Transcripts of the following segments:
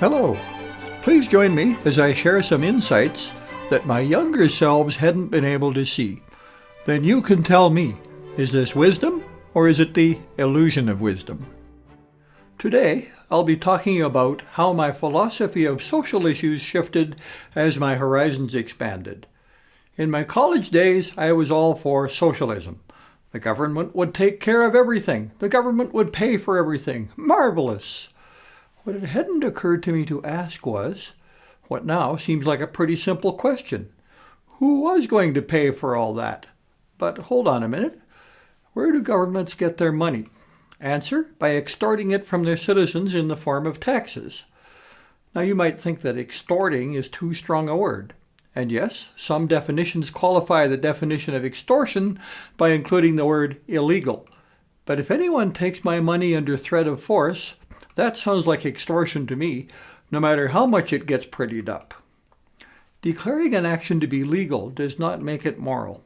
Hello. Please join me as I share some insights that my younger selves hadn't been able to see. Then you can tell me, is this wisdom or is it the illusion of wisdom? Today, I'll be talking about how my philosophy of social issues shifted as my horizons expanded. In my college days, I was all for socialism. The government would take care of everything. The government would pay for everything. Marvelous! What it hadn't occurred to me to ask was, what now seems like a pretty simple question. Who was going to pay for all that? But hold on a minute. Where do governments get their money? Answer, by extorting it from their citizens in the form of taxes. Now you might think that extorting is too strong a word. And yes, some definitions qualify the definition of extortion by including the word illegal. But if anyone takes my money under threat of force, that sounds like extortion to me, no matter how much it gets prettied up. Declaring an action to be legal does not make it moral.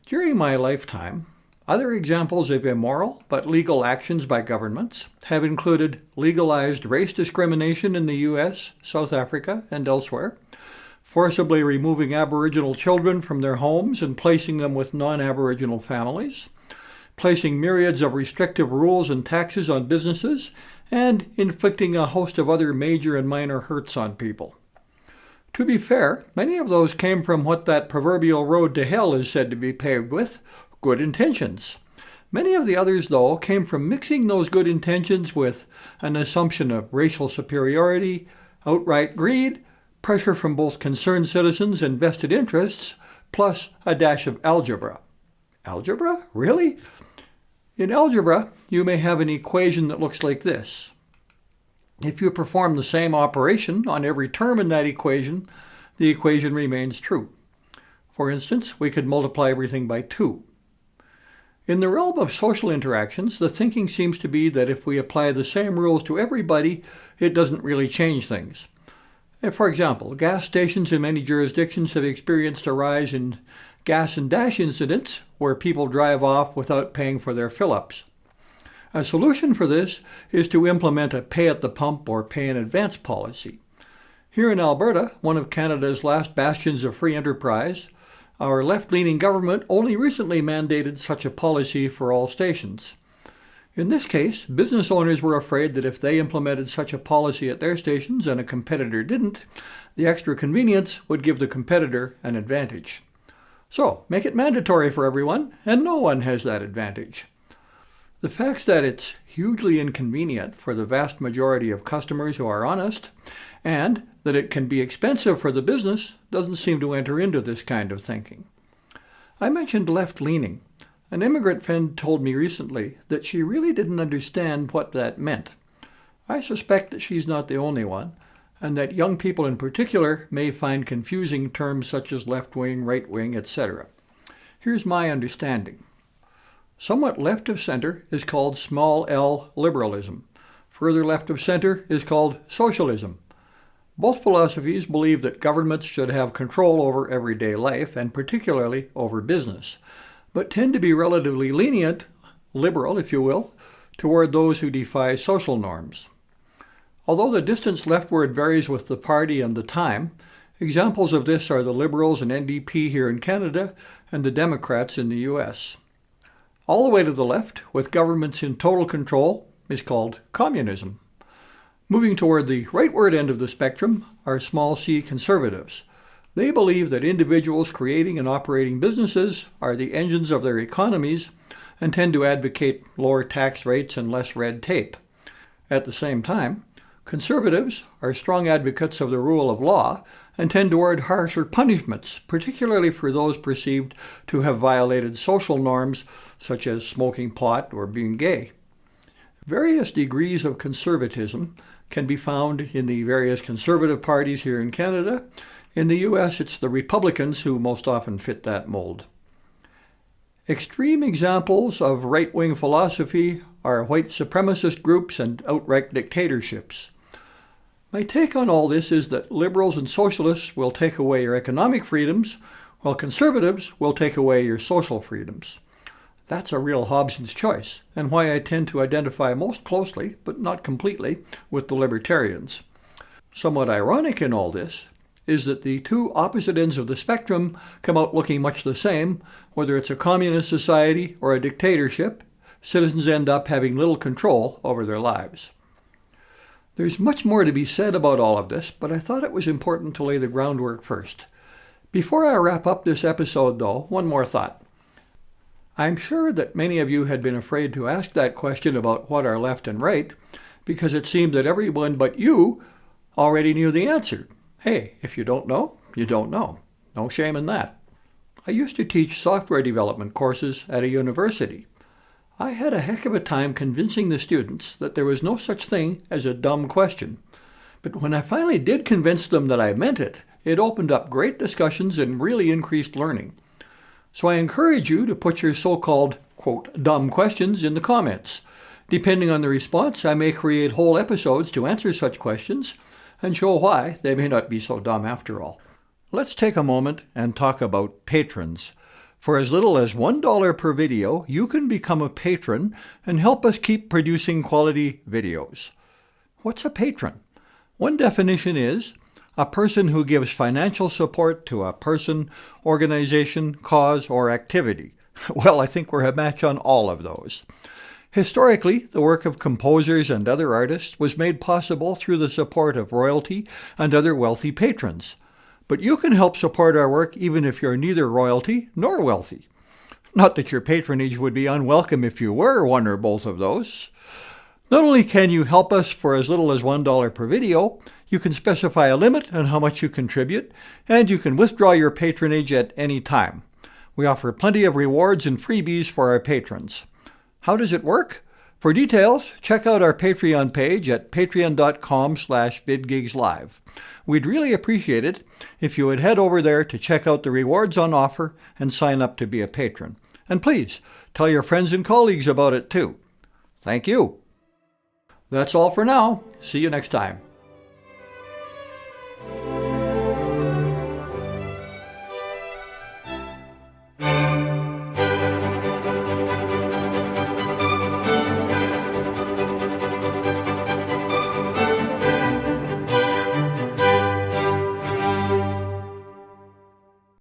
During my lifetime, other examples of immoral but legal actions by governments have included legalized race discrimination in the US, South Africa, and elsewhere, forcibly removing Aboriginal children from their homes and placing them with non-Aboriginal families, placing myriads of restrictive rules and taxes on businesses, and inflicting a host of other major and minor hurts on people. To be fair, many of those came from what that proverbial road to hell is said to be paved with, good intentions. Many of the others, though, came from mixing those good intentions with an assumption of racial superiority, outright greed, pressure from both concerned citizens and vested interests, plus a dash of algebra. Algebra? Really? In algebra, you may have an equation that looks like this. If you perform the same operation on every term in that equation, the equation remains true. For instance, we could multiply everything by 2. In the realm of social interactions, the thinking seems to be that if we apply the same rules to everybody, it doesn't really change things. For example, gas stations in many jurisdictions have experienced a rise in gas and dash incidents where people drive off without paying for their fill-ups. A solution for this is to implement a pay at the pump or pay in advance policy. Here in Alberta, one of Canada's last bastions of free enterprise, our left-leaning government only recently mandated such a policy for all stations. In this case, business owners were afraid that if they implemented such a policy at their stations and a competitor didn't, the extra convenience would give the competitor an advantage. So, make it mandatory for everyone, and no one has that advantage. The fact that it's hugely inconvenient for the vast majority of customers who are honest, and that it can be expensive for the business, doesn't seem to enter into this kind of thinking. I mentioned left-leaning. An immigrant friend told me recently that she really didn't understand what that meant. I suspect that she's not the only one, and that young people in particular may find confusing terms such as left-wing, right-wing, etc. Here's my understanding. Somewhat left of center is called small l liberalism. Further left of center is called socialism. Both philosophies believe that governments should have control over everyday life, and particularly over business, but tend to be relatively lenient, liberal if you will, toward those who defy social norms. Although the distance leftward varies with the party and the time, examples of this are the Liberals and NDP here in Canada and the Democrats in the US. All the way to the left, with governments in total control, is called communism. Moving toward the rightward end of the spectrum are small c conservatives. They believe that individuals creating and operating businesses are the engines of their economies and tend to advocate lower tax rates and less red tape. At the same time, conservatives are strong advocates of the rule of law and tend toward harsher punishments, particularly for those perceived to have violated social norms such as smoking pot or being gay. Various degrees of conservatism can be found in the various conservative parties here in Canada. In the US, it's the Republicans who most often fit that mold. Extreme examples of right-wing philosophy are white supremacist groups and outright dictatorships. My take on all this is that liberals and socialists will take away your economic freedoms, while conservatives will take away your social freedoms. That's a real Hobson's choice, and why I tend to identify most closely, but not completely, with the libertarians. Somewhat ironic in all this is that the two opposite ends of the spectrum come out looking much the same. Whether it's a communist society or a dictatorship, citizens end up having little control over their lives. There's much more to be said about all of this, but I thought it was important to lay the groundwork first. Before I wrap up this episode, though, one more thought. I'm sure that many of you had been afraid to ask that question about what are left and right, because it seemed that everyone but you already knew the answer. Hey, if you don't know, you don't know. No shame in that. I used to teach software development courses at a university. I had a heck of a time convincing the students that there was no such thing as a dumb question. But when I finally did convince them that I meant it, it opened up great discussions and really increased learning. So I encourage you to put your so-called, quote, dumb questions in the comments. Depending on the response, I may create whole episodes to answer such questions and show why they may not be so dumb after all. Let's take a moment and talk about patrons. For as little as $1 per video, you can become a patron and help us keep producing quality videos. What's a patron? One definition is a person who gives financial support to a person, organization, cause, or activity. Well, I think we're a match on all of those. Historically, the work of composers and other artists was made possible through the support of royalty and other wealthy patrons. But you can help support our work even if you're neither royalty nor wealthy. Not that your patronage would be unwelcome if you were one or both of those. Not only can you help us for as little as $1 per video, you can specify a limit on how much you contribute, and you can withdraw your patronage at any time. We offer plenty of rewards and freebies for our patrons. How does it work? For details, check out our Patreon page at patreon.com/vidgigslive. We'd really appreciate it if you would head over there to check out the rewards on offer and sign up to be a patron. And please, tell your friends and colleagues about it too. Thank you. That's all for now. See you next time.